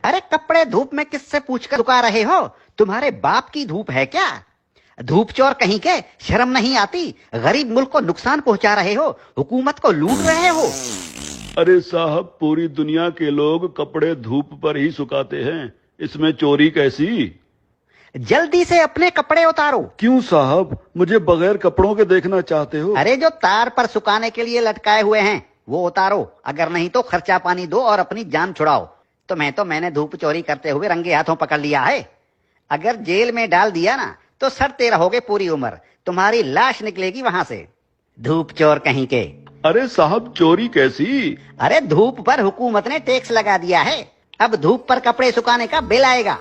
अरे कपड़े धूप में किससे पूछकर सुखा रहे हो? तुम्हारे बाप की धूप है क्या? धूप चोर कहीं के, शर्म नहीं आती? गरीब मुल्क को नुकसान पहुंचा रहे हो, हुकूमत को लूट रहे हो। अरे साहब, पूरी दुनिया के लोग कपड़े धूप पर ही सुखाते हैं, इसमें चोरी कैसी? जल्दी से अपने कपड़े उतारो। क्यों साहब, मुझे बगैर कपड़ों के देखना चाहते हो? अरे जो तार पर सुखाने के लिए लटकाए हुए हैं वो उतारो, अगर नहीं तो खर्चा पानी दो और अपनी जान छुड़ाओ। मैंने धूप चोरी करते हुए रंगे हाथों पकड़ लिया है। अगर जेल में डाल दिया ना तो सड़ते रहोगे पूरी उम्र, तुम्हारी लाश निकलेगी वहां से। धूप चोर कहीं के। अरे साहब, चोरी कैसी? अरे धूप पर हुकूमत ने टैक्स लगा दिया है, अब धूप पर कपड़े सुखाने का बिल आएगा।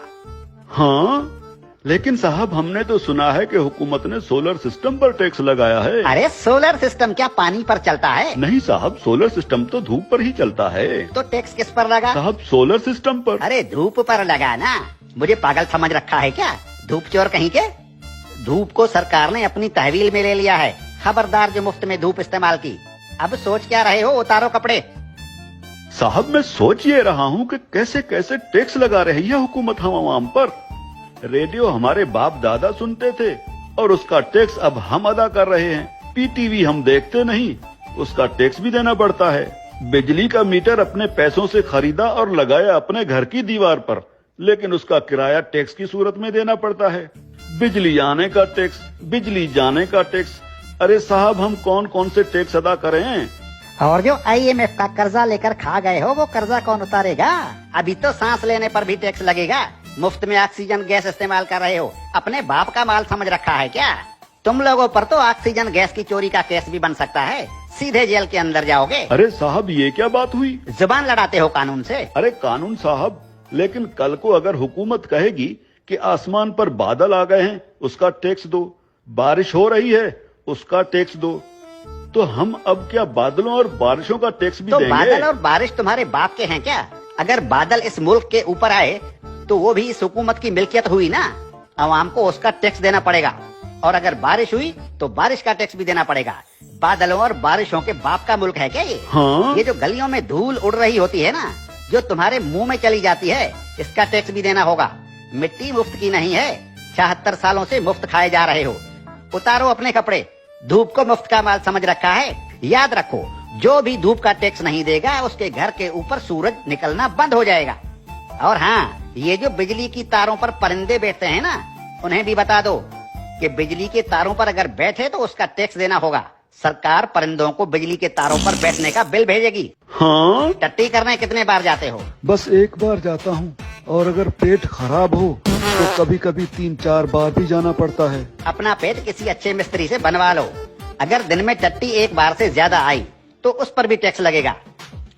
हाँ, लेकिन साहब हमने तो सुना है कि हुकूमत ने सोलर सिस्टम पर टैक्स लगाया है। अरे सोलर सिस्टम क्या पानी पर चलता है? नहीं साहब, सोलर सिस्टम तो धूप पर ही चलता है। तो टैक्स किस पर लगा? साहब सोलर सिस्टम पर। अरे धूप पर लगा ना, मुझे पागल समझ रखा है क्या? धूप चोर कहीं के। धूप को सरकार ने अपनी तहवील में ले लिया है, खबरदार जो मुफ्त में धूप इस्तेमाल की। अब सोच क्या रहे हो? उतारो कपड़े। साहब मैं सोच ये रहा हूँ कि कैसे कैसे टैक्स लगा रही है हुकूमत हम आवाम पर। रेडियो हमारे बाप दादा सुनते थे और उसका टैक्स अब हम अदा कर रहे हैं। पीटीवी हम देखते नहीं, उसका टैक्स भी देना पड़ता है। बिजली का मीटर अपने पैसों से खरीदा और लगाया अपने घर की दीवार पर, लेकिन उसका किराया टैक्स की सूरत में देना पड़ता है। बिजली आने का टैक्स, बिजली जाने का टैक्स। अरे साहब, हम कौन कौन से टैक्स अदा करें? और जो IMF का कर्जा लेकर खा गए हो वो कर्जा कौन उतारेगा? अभी तो सांस लेने पर भी टैक्स लगेगा। मुफ्त में ऑक्सीजन गैस इस्तेमाल कर रहे हो, अपने बाप का माल समझ रखा है क्या? तुम लोगों पर तो ऑक्सीजन गैस की चोरी का केस भी बन सकता है, सीधे जेल के अंदर जाओगे। अरे साहब, ये क्या बात हुई? जुबान लड़ाते हो कानून से। अरे कानून साहब, लेकिन कल को अगर हुकूमत कहेगी कि आसमान पर बादल आ गए हैं, उसका टैक्स दो, बारिश हो रही है, उसका टैक्स दो, तो हम अब क्या बादलों और बारिशों का टैक्स भी देंगे? बादल और बारिश तुम्हारे बाप के हैं क्या? अगर बादल इस मुल्क के ऊपर आए तो वो भी इस हुकूमत की मिल्कियत हुई ना, अवाम को उसका टैक्स देना पड़ेगा। और अगर बारिश हुई तो बारिश का टैक्स भी देना पड़ेगा। बादलों और बारिशों के बाप का मुल्क है क्या ये? हाँ? ये जो गलियों में धूल उड़ रही होती है ना, जो तुम्हारे मुंह में चली जाती है, इसका टैक्स भी देना होगा। मिट्टी मुफ्त की नहीं है, 76 सालों से मुफ्त खाए जा रहे हो। उतारो अपने कपड़े, धूप को मुफ्त का माल समझ रखा है। याद रखो, जो भी धूप का टैक्स नहीं देगा उसके घर के ऊपर सूरज निकलना बंद हो जाएगा। और हाँ, ये जो बिजली की तारों पर परिंदे बैठते हैं ना, उन्हें भी बता दो कि बिजली के तारों पर अगर बैठे तो उसका टैक्स देना होगा। सरकार परिंदों को बिजली के तारों पर बैठने का बिल भेजेगी। हाँ? टट्टी करने कितने बार जाते हो? बस एक बार जाता हूँ, और अगर पेट खराब हो तो कभी कभी 3-4 बार भी जाना पड़ता है। अपना पेट किसी अच्छे मिस्त्री से बनवा लो। अगर दिन में टट्टी एक बार से ज्यादा आई तो उस पर भी टैक्स लगेगा।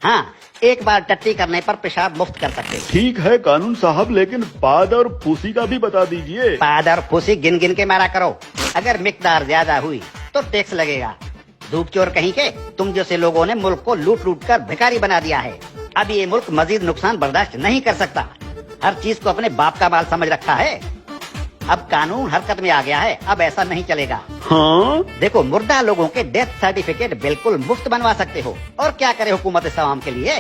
हाँ, एक बार टट्टी करने पर पेशाब मुफ्त कर सकते। ठीक है कानून साहब, लेकिन पाद और फूसी का भी बता दीजिए। पाद और फूसी गिन गिन के मारा करो, अगर मिकदार ज्यादा हुई तो टैक्स लगेगा। धूप चोर कहीं के, तुम जैसे लोगों ने मुल्क को लूट लूट कर भिखारी बना दिया है। अब ये मुल्क मजीद नुकसान बर्दाश्त नहीं कर सकता। हर चीज को अपने बाप का माल समझ रखा है। अब कानून हरकत में आ गया है, अब ऐसा नहीं चलेगा। हाँ? देखो, मुर्दा लोगों के डेथ सर्टिफिकेट बिल्कुल मुफ्त बनवा सकते हो। और क्या करे हुकूमत इस आवाम के लिए?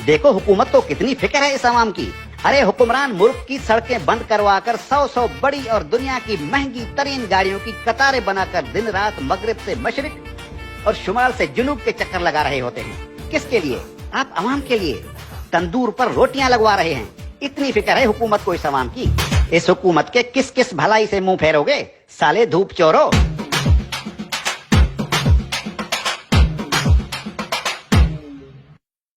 देखो हुकूमत को कितनी फिक्र है इस आवाम की। अरे हुक्मरान मुल्क की सड़कें बंद करवा कर 100 बड़ी और दुनिया की महंगी तरीन गाड़ियों की कतारें बनाकर दिन रात मगरिब से मशरिक और शुमाल से जुनूब के चक्कर लगा रहे होते हैं। किसके लिए? आप आवाम के लिए। तंदूर पर रोटियां लगवा रहे हैं। इतनी फिक्र है हुकूमत को इस आवाम की। इस हुकूमत के किस किस भलाई से मुंह फेरोगे साले धूप चोरो?